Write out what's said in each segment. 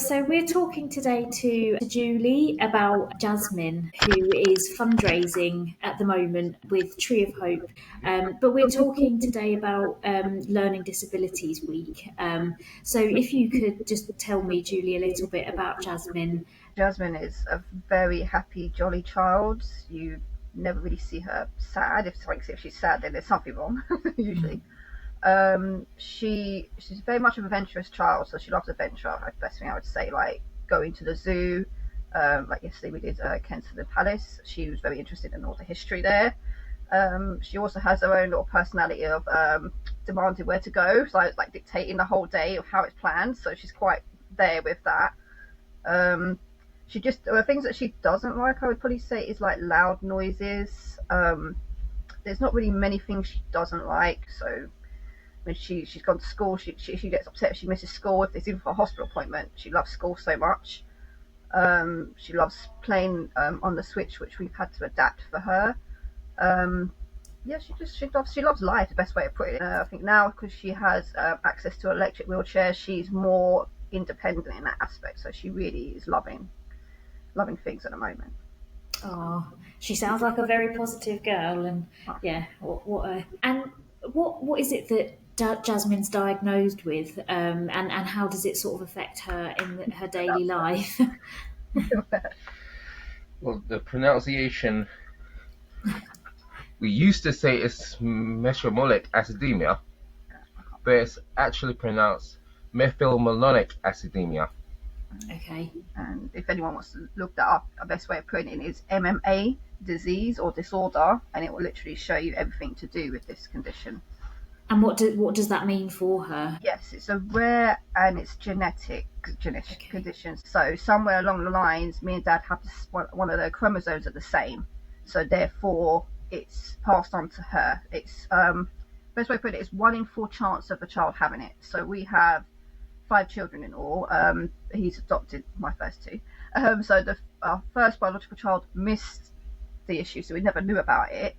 So we're talking today to Julie about Jasmine, who is fundraising at the moment with Tree of Hope. But we're talking today about Learning Disabilities Week. So if you could just tell me, Julie, a little bit about Jasmine. Jasmine is a very happy, jolly child. You never really see her sad. If she's sad, then there's something wrong, usually. She's very much of an adventurous child, so she loves adventure. Like, the best thing I would say, like going to the zoo. Like yesterday we did Kensington Palace. She was very interested in all the history there. She also has her own little personality of demanding where to go, so it's like dictating the whole day of how it's planned. So she's quite there with that. The things that she doesn't like, I would probably say, is like loud noises. There's not really many things she doesn't like. So when she's gone to school, she gets upset if she misses school, if it's even for a hospital appointment. She loves school so much. She loves playing on the Switch, which we've had to adapt for her. She loves life, the best way to put it. I think now, because she has access to an electric wheelchair, she's more independent in that aspect. So she really is loving things at the moment. Oh, she sounds like a very positive girl, and yeah, what is it that Jasmine's diagnosed with, and how does it sort of affect her in her daily life? Well, the pronunciation, we used to say it's Methylmalonic Acidemia, but it's actually pronounced Methylmalonic Acidemia. Okay. And if anyone wants to look that up, the best way of putting it is MMA, disease or disorder, and it will literally show you everything to do with this condition. And what does that mean for her? Yes, it's a rare and it's genetic condition. So somewhere along the lines, me and Dad have one of the chromosomes are the same, so therefore it's passed on to her. It's best way to put it is 1 in 4 chance of a child having it. So we have 5 children in all. He's adopted my first 2. So our first biological child missed the issue, so we never knew about it.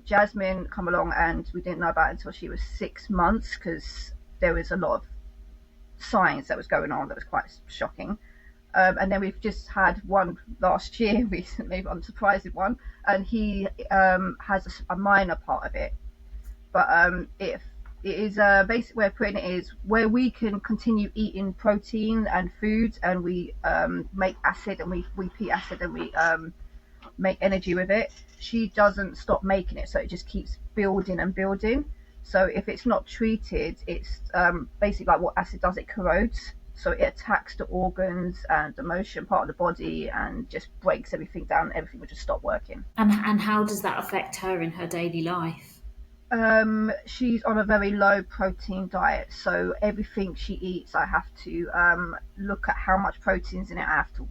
Jasmine come along and we didn't know about it until she was 6 months, because there was a lot of signs that was going on that was quite shocking. And then we've just had one last year recently, unsurprising one, and he has a minor part of it. But it is a basic way of putting it is where we can continue eating protein and foods, and we make acid, and we pee acid, and we make energy with it. She doesn't stop making it, so it just keeps building and building. So if it's not treated, it's basically like what acid does, it corrodes. So it attacks the organs and the motion part of the body and just breaks everything down. Everything will just stop working. And how does that affect her in her daily life? She's on a very low protein diet, so everything she eats, I have to look at how much protein's in it. I have to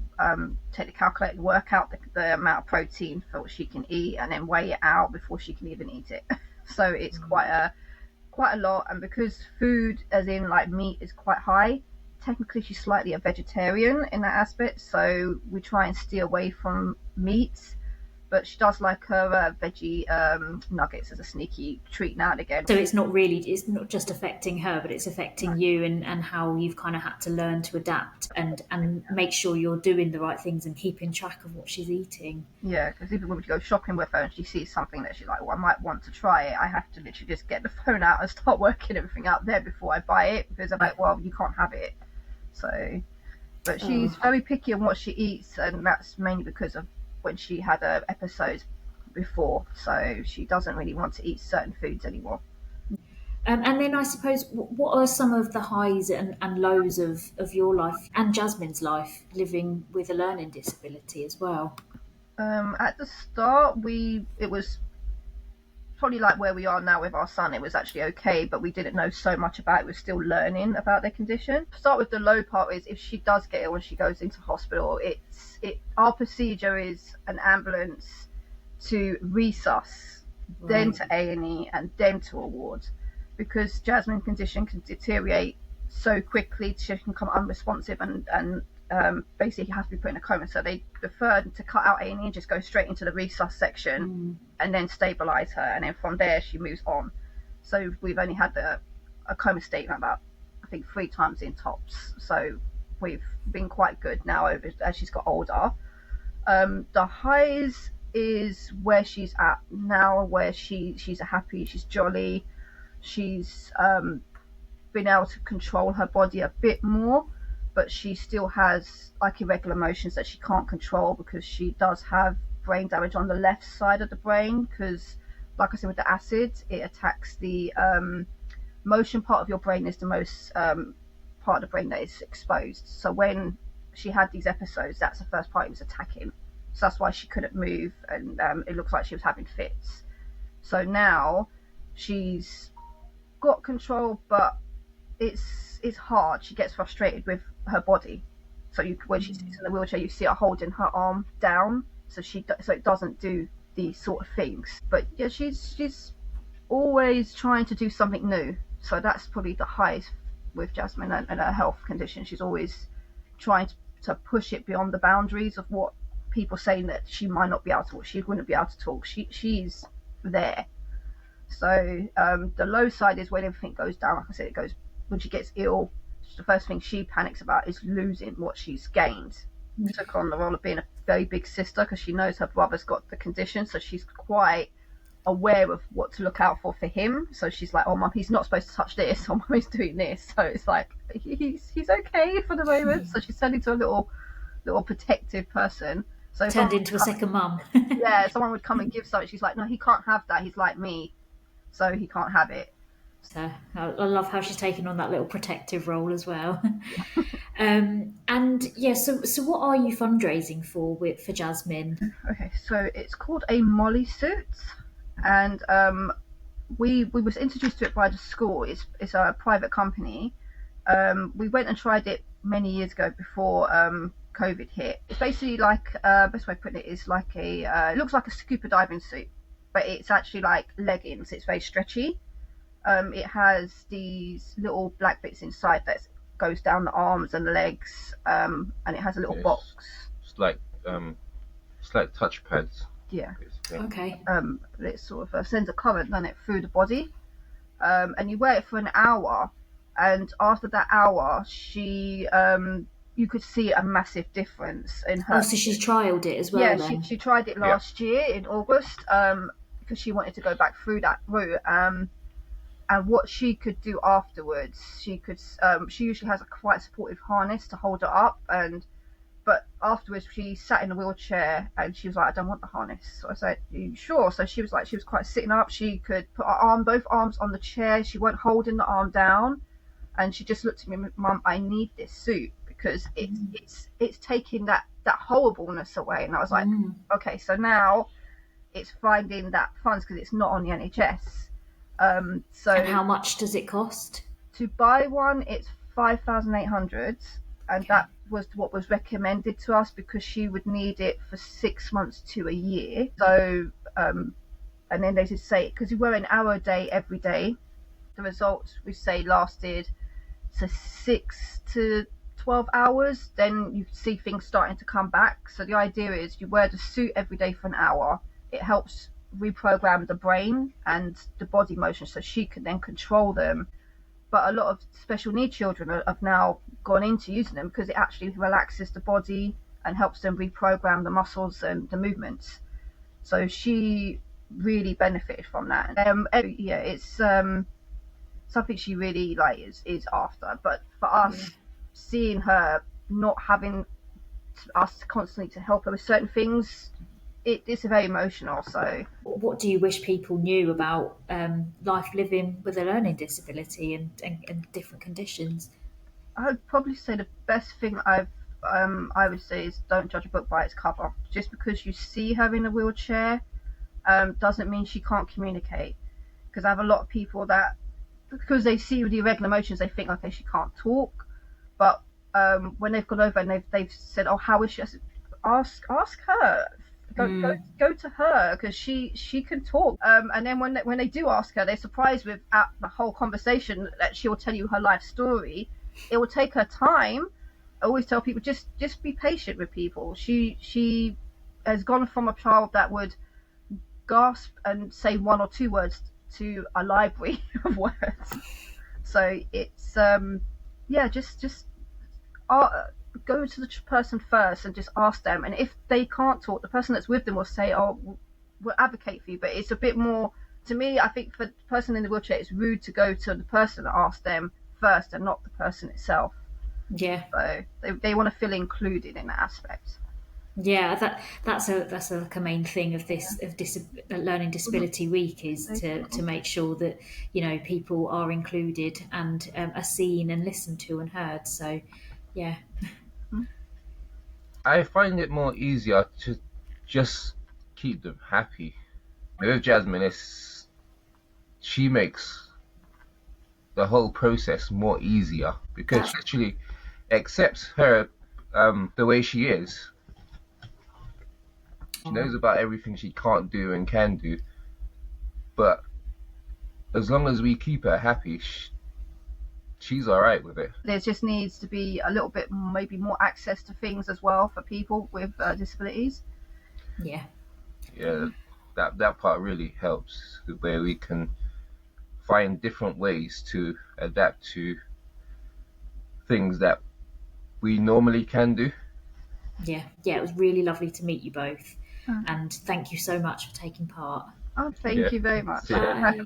take the calculator, work out the amount of protein for what she can eat, and then weigh it out before she can even eat it. So it's quite a lot, and because food, as in like meat, is quite high, technically she's slightly a vegetarian in that aspect, so we try and steer away from meat. But she does like her veggie nuggets as a sneaky treat now and again. So it's not just affecting her, but it's affecting you, and how you've kind of had to learn to adapt and make sure you're doing the right things and keeping track of what she's eating. Yeah, because even when we go shopping with her and she sees something that she's like, well, I might want to try it, I have to literally just get the phone out and start working everything out there before I buy it, because I'm like, well, you can't have it. So, but she's very picky on what she eats, and that's mainly because of when she had episodes before, so she doesn't really want to eat certain foods anymore. And then I suppose, what are some of the highs and lows of your life and Jasmine's life living with a learning disability as well? At the start, it was probably like where we are now with our son. It was actually okay, but we didn't know so much about it. We're still learning about their condition. Start with the low part is if she does get ill and she goes into hospital, our procedure is an ambulance to resus, right, then to A&E, and then to a ward, because Jasmine's condition can deteriorate so quickly. She can become unresponsive and basically has to be put in a coma. So they prefer to cut out A&E and just go straight into the resus section and then stabilize her, and then from there she moves on. So we've only had a coma state about, I think, 3 times in tops. So we've been quite good now over as she's got older. The highs is where she's at now, where she's happy, she's jolly, she's been able to control her body a bit more, but she still has like irregular motions that she can't control because she does have brain damage on the left side of the brain, because like I said, with the acid, it attacks the motion part of your brain is the most part of the brain that is exposed. So when she had these episodes, that's the first part it was attacking. So that's why she couldn't move, and it looks like she was having fits. So now she's got control, but it's hard. She gets frustrated with her body. So when she sits in the wheelchair, you see her holding her arm down, so it doesn't do these sort of things. But yeah, she's always trying to do something new. So that's probably the highest with Jasmine and her health condition. She's always trying to push it beyond the boundaries of what people saying that she might not be able to talk. She wouldn't be able to talk. She's there. So the low side is when everything goes down. Like I said, it goes when she gets ill. The first thing she panics about is losing what she's gained. She took on the role of being a very big sister because she knows her brother's got the condition, so she's quite aware of what to look out for him. So she's like, oh mum, he's not supposed to touch this, or mum, he's doing this. So it's like he's okay for the moment. So she's turned into a little protective person. So turned into a second mum. Yeah, someone would come and give something, she's like, no, he can't have that, he's like me, so he can't have it. So I love how she's taken on that little protective role as well. And yeah, so what are you fundraising for Jasmine? Okay, so it's called a Molly suit, and we was introduced to it by the school. It's a private company. We went and tried it many years ago before COVID hit. It's basically like best way of putting it is like it looks like a scuba diving suit, but it's actually like leggings. It's very stretchy. It has these little black bits inside that goes down the arms and the legs, and it has a little box. It's like touch pads. Yeah. Basically. Okay. It sort of sends a current, doesn't it, through the body, and you wear it for an hour, and after that hour, she you could see a massive difference in her. Oh, so she's trialled it as well. Yeah, then? she tried it last year in August, because she wanted to go back through that route. And what she could do afterwards, she usually has a quite supportive harness to hold her up, but afterwards she sat in a wheelchair and she was like, I don't want the harness. So I said, are you sure? So she was quite sitting up. She could put both arms on the chair. She weren't holding the arm down, and she just looked at me, Mum, I need this suit because it's taking that horribleness away. And I was like, okay, so now it's finding that funds because it's not on the NHS. So and how much does it cost? To buy one, it's 5,800, and that was what was recommended to us because she would need it for 6 months to a year. So, and then they did say, because we were an hour a day every day, the results we say lasted 6 to 12 hours. Then you see things starting to come back. So the idea is you wear the suit every day for an hour. It helps reprogram the brain and the body motion so she can then control them. But a lot of special needs children have now gone into using them because it actually relaxes the body and helps them reprogram the muscles and the movements. So she really benefited from that. It's something she really is after. But for us, seeing her not having us constantly to help her with certain things, it's very emotional. So what do you wish people knew about life living with a learning disability and different conditions? I would probably say the best thing I would say is don't judge a book by its cover. Just because you see her in a wheelchair doesn't mean she can't communicate. Because I have a lot of people that, because they see the irregular motions, they think, okay, she can't talk. But when they've gone over and they've said, oh, how is she? I said, ask her. Go to her because she can talk. And then when they do ask her, they're surprised with the whole conversation that she will tell you her life story. It will take her time. I always tell people just be patient with people. She has gone from a child that would gasp and say one or two words to a library of words. So it's just go to the person first and just ask them. And if they can't talk, the person that's with them will say, "Oh, we'll advocate for you." But it's a bit more, to me, I think for the person in the wheelchair, it's rude to go to the person and ask them first and not the person itself. Yeah. So they want to feel included in that aspect. Yeah, that's like a main thing of this Learning Disability Week is to make sure that people are included and are seen and listened to and heard. So, yeah, I find it more easier to just keep them happy. With Jasmine, she makes the whole process more easier because that's she actually accepts her the way she is. She knows about everything she can't do and can do, but as long as we keep her happy, she's all right with it. There just needs to be a little bit maybe more access to things as well for people with disabilities. yeah. Yeah, that part really helps, where we can find different ways to adapt to things that we normally can do. Yeah, it was really lovely to meet you both, and thank you so much for taking part. Oh, thank you very much. See ya. Bye.